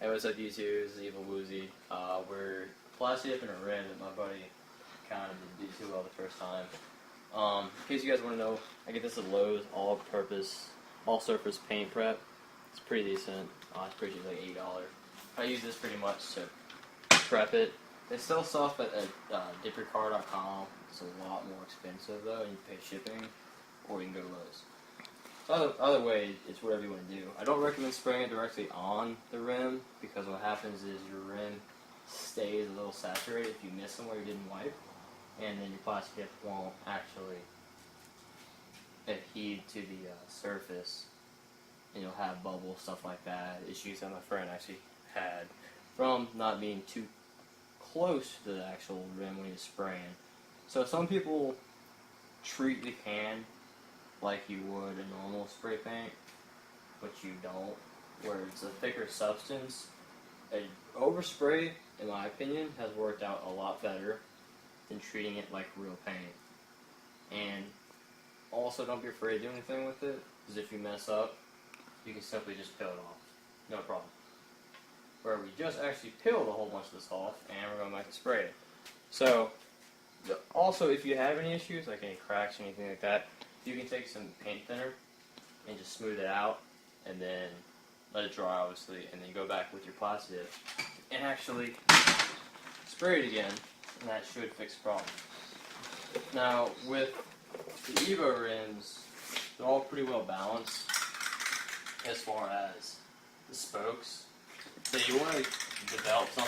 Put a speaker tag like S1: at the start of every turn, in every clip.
S1: Hey, what's up YouTube? This is Evo We're plastic up in a rim that my buddy kind of didn't do too well the first time. In case you guys want to know, I get this at Lowe's, all-surface paint prep. It's pretty decent. It's pretty cheap, like $8. I use this pretty much to prep it. They sell stuff at dipyourcar.com. It's a lot more expensive though, and you pay shipping, or you can go to Lowe's. Either way, it's whatever you want to do. I don't recommend spraying it directly on the rim because what happens is your rim stays a little saturated if you miss somewhere you didn't wipe, and then your plastic dip won't actually adhere to the surface, and you'll have bubbles, stuff like that. Issues that my friend actually had from not being too close to the actual rim when he was spraying. So some people treat the can like you would a normal spray paint, but you don't, where it's a thicker substance. An overspray, in my opinion, has worked out a lot better than treating it like real paint. And also, don't be afraid to do anything with it, because if you mess up, you can simply just peel it off. No problem. Where we just actually peeled a whole bunch of this off, and we're going back to spray it. So, also, if you have any issues, like any cracks or anything like that, you can take some paint thinner and just smooth it out, and then let it dry, obviously, and then go back with your plastic dip and actually spray it again, and that should fix the problem. Now, with the Evo rims, they're all pretty well balanced as far as the spokes. So you want to develop some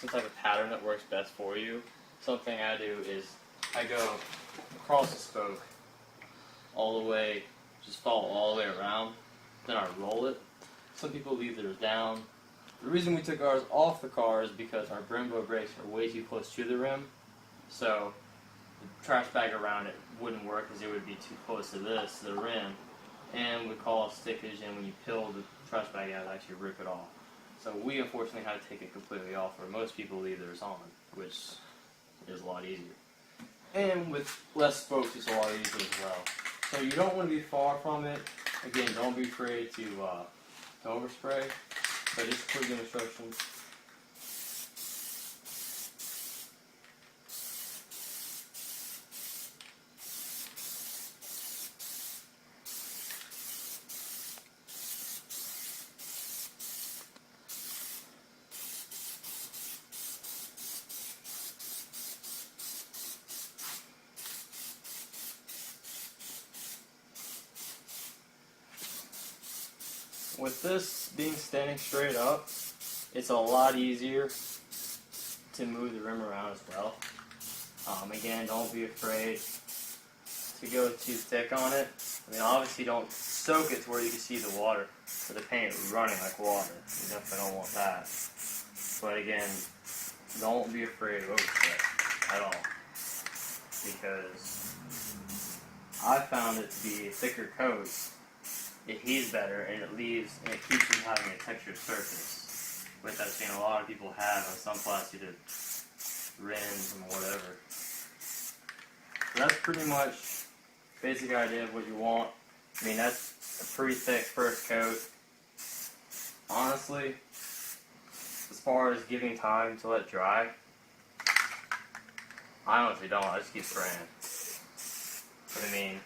S1: type of pattern that works best for you. Something I do is I go across the spoke all the way, just follow all the way around, then I roll it. Some people leave theirs down. The reason we took ours off the car is because our Brembo brakes are way too close to the rim, so the trash bag around it wouldn't work because it would be too close to the rim, and would cause stickage, and when you peel the trash bag out, it actually rip it off. So we unfortunately had to take it completely off, where most people leave theirs on, which is a lot easier. And with less spokes, it's a lot easier as well. So you don't want to be far from it. Again, don't be afraid to overspray. So just quick instructions. With this being standing straight up, it's a lot easier to move the rim around as well. Again, don't be afraid to go too thick on it. I mean, obviously don't soak it to where you can see the water, or the paint running like water. You definitely don't want that. But again, don't be afraid of overspray at all, because I found it to be a thicker coat. It heats better, and it keeps from having a textured surface, which I've seen a lot of people have on some plastic rims and whatever. So that's pretty much basic idea of what you want. I mean, that's a pretty thick first coat. Honestly, as far as giving time to let dry, I honestly don't. I just keep spraying. But I mean,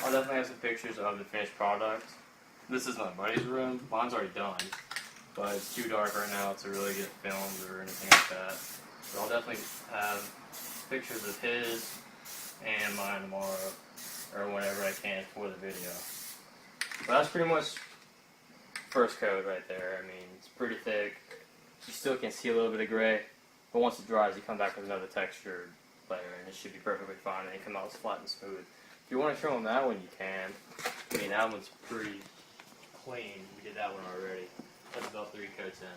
S1: I'll definitely have some pictures of the finished product. This is my buddy's room. Mine's already done, but it's too dark right now to really get filmed or anything like that. So I'll definitely have pictures of his and mine tomorrow, or whenever I can for the video. But that's pretty much first coat right there. I mean, it's pretty thick. You still can see a little bit of gray, but once it dries, you come back with another textured layer, and it should be perfectly fine, and it comes out flat and smooth. If you want to show them that one, you can. I mean, that one's pretty clean. We did that one already. That's about 3 coats in.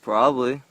S1: Probably.